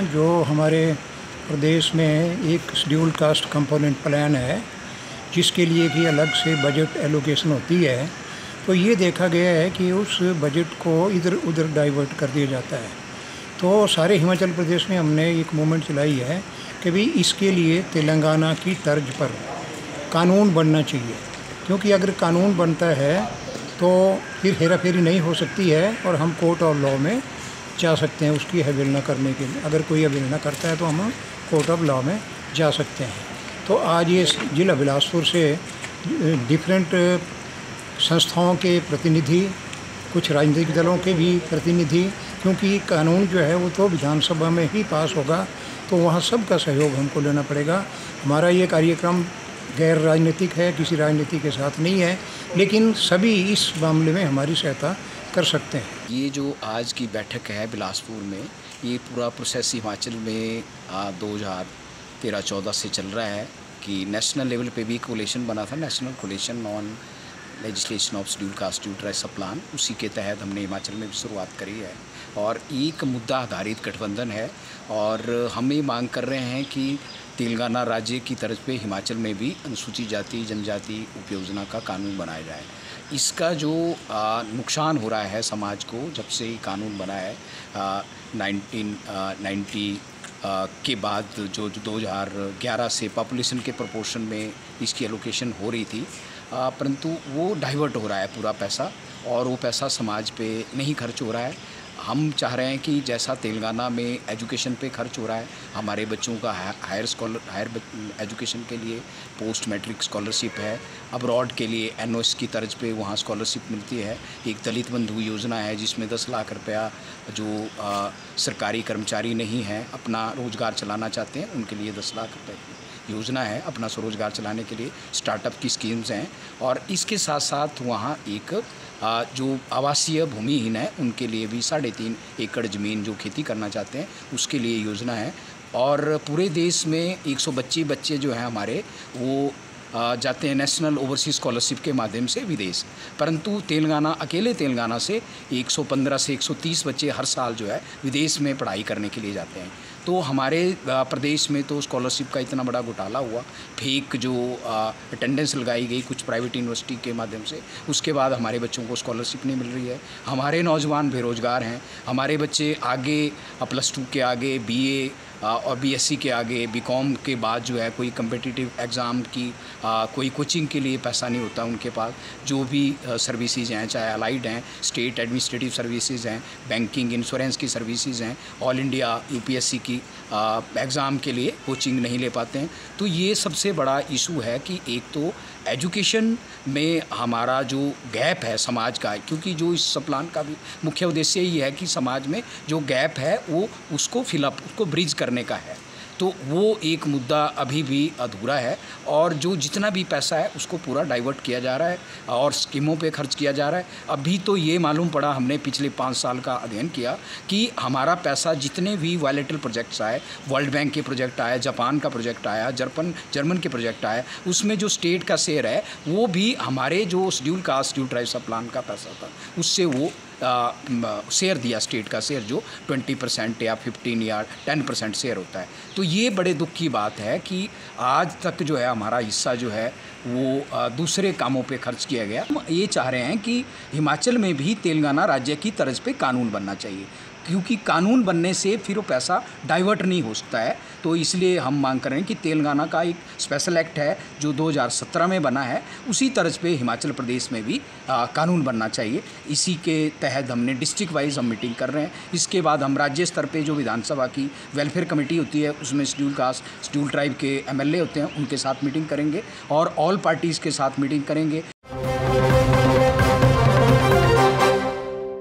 जो हमारे प्रदेश में एक शेड्यूल कास्ट कंपोनेंट प्लान है, जिसके लिए कि अलग से बजट एलोकेशन होती है, तो ये देखा गया है कि उस बजट को इधर उधर डाइवर्ट कर दिया जाता है। तो सारे हिमाचल प्रदेश में हमने एक मूवमेंट चलाई है कि भाई इसके लिए तेलंगाना की तर्ज पर कानून बनना चाहिए, क्योंकि अगर कानून बनता है तो फिर हेरा फेरी नहीं हो सकती है और हम कोर्ट ऑफ लॉ में जा सकते हैं उसकी अवहेलना करने के लिए। अगर कोई अवहेलना करता है तो हम कोर्ट ऑफ लॉ में जा सकते हैं। तो आज ये जिला बिलासपुर से डिफरेंट संस्थाओं के प्रतिनिधि, कुछ राजनीतिक दलों के भी प्रतिनिधि, क्योंकि कानून जो है वो तो विधानसभा में ही पास होगा, तो वहाँ सबका सहयोग हमको लेना पड़ेगा। हमारा ये कार्यक्रम गैर राजनीतिक है, किसी राजनीति के साथ नहीं है, लेकिन सभी इस मामले में हमारी सहायता कर सकते हैं। ये जो आज की बैठक है बिलासपुर में, ये पूरा प्रोसेस हिमाचल में 2013-14 से चल रहा है कि नेशनल लेवल पे भी कोलेशन बना था, national coalition on legislation of schedule caste schedule tribe सब प्लान। उसी के तहत हमने हिमाचल में भी शुरुआत करी है और एक मुद्दा आधारित गठबंधन है और हम ये मांग कर रहे हैं कि तेलंगाना राज्य की तर्ज पे हिमाचल में भी अनुसूचित जाति जनजाति उपयोजना का कानून बनाया जाए। इसका जो नुकसान हो रहा है समाज को जब से ये कानून बना है 1990 के बाद, जो 2011 से पॉपुलेशन के प्रोपोर्शन में इसकी एलोकेशन हो रही थी, परंतु वो डाइवर्ट हो रहा है पूरा पैसा और वो पैसा समाज पे नहीं खर्च हो रहा है। हम चाह रहे हैं कि जैसा तेलंगाना में एजुकेशन पे खर्च हो रहा है, हमारे बच्चों का हायर एजुकेशन के लिए पोस्ट मैट्रिक स्कॉलरशिप है, अब्रॉड के लिए एनओएस की तर्ज पे वहाँ स्कॉलरशिप मिलती है। एक दलित बंधु योजना है जिसमें 10 लाख रुपया जो सरकारी कर्मचारी नहीं हैं, अपना रोज़गार चलाना चाहते हैं, उनके लिए 10 लाख रुपये की योजना है अपना स्वरोजगार चलाने के लिए। स्टार्टअप की स्कीम्स हैं और इसके साथ साथ वहाँ एक जो आवासीय भूमिहीन है उनके लिए भी 3.5 एकड़ ज़मीन जो खेती करना चाहते हैं उसके लिए योजना है। और पूरे देश में 125 बच्चे जो हैं हमारे वो जाते हैं नेशनल ओवरसीज स्कॉलरशिप के माध्यम से विदेश, परंतु अकेले तेलंगाना से 115 से 130 बच्चे हर साल जो है विदेश में पढ़ाई करने के लिए जाते हैं। तो हमारे प्रदेश में तो स्कॉलरशिप का इतना बड़ा घोटाला हुआ, फेक जो अटेंडेंस लगाई गई कुछ प्राइवेट यूनिवर्सिटी के माध्यम से, उसके बाद हमारे बच्चों को स्कॉलरशिप नहीं मिल रही है। हमारे नौजवान बेरोज़गार हैं, हमारे बच्चे आगे +2 के आगे BA और BSc के आगे BCom के बाद जो है कोई कम्पिटिटिव एग्ज़ाम की कोई कोचिंग के लिए पैसा नहीं होता उनके पास। जो भी सर्विसेज हैं, चाहे अलाइड हैं, स्टेट एडमिनिस्ट्रेटिव सर्विसेज हैं, बैंकिंग इंश्योरेंस की सर्विसेज हैं, ऑल इंडिया UPSC की एग्ज़ाम के लिए कोचिंग नहीं ले पाते हैं। तो ये सबसे बड़ा इशू है कि एक तो एजुकेशन में हमारा जो गैप है समाज का, क्योंकि जो इस सब प्लान का भी मुख्य उद्देश्य यही है कि समाज में जो गैप है वो उसको फिलअप, उसको ब्रिज करने का है। तो वो एक मुद्दा अभी भी अधूरा है और जो जितना भी पैसा है उसको पूरा डाइवर्ट किया जा रहा है और स्कीमों पे खर्च किया जा रहा है। अभी तो ये मालूम पड़ा, हमने पिछले 5 साल का अध्ययन किया कि हमारा पैसा जितने भी बायलैटरल प्रोजेक्ट्स आए, वर्ल्ड बैंक के प्रोजेक्ट आए, जापान का प्रोजेक्ट आया, जर्मन के प्रोजेक्ट आए, उसमें जो स्टेट का शेयर है वो भी हमारे जो शेड्यूल कास्ट शेड्यूल ट्राइब सब प्लान का पैसा था उससे वो शेयर दिया, स्टेट का शेयर जो 20% या 15 या 10% शेयर होता है। तो ये बड़े दुख की बात है कि आज तक जो है हमारा हिस्सा जो है वो दूसरे कामों पे खर्च किया गया। हम ये चाह रहे हैं कि हिमाचल में भी तेलंगाना राज्य की तर्ज पे कानून बनना चाहिए, क्योंकि कानून बनने से फिर वो पैसा डाइवर्ट नहीं हो सकता है। तो इसलिए हम मांग कर रहे हैं कि तेलंगाना का एक स्पेशल एक्ट है जो 2017 में बना है, उसी तर्ज पे हिमाचल प्रदेश में भी कानून बनना चाहिए। इसी के तहत हमने डिस्ट्रिक्ट वाइज हम मीटिंग कर रहे हैं। इसके बाद हम राज्य स्तर पे जो विधानसभा की वेलफेयर कमेटी होती है उसमें शेड्यूल कास्ट शेड्यूल ट्राइब के MLA होते हैं, उनके साथ मीटिंग करेंगे और ऑल पार्टीज़ के साथ मीटिंग करेंगे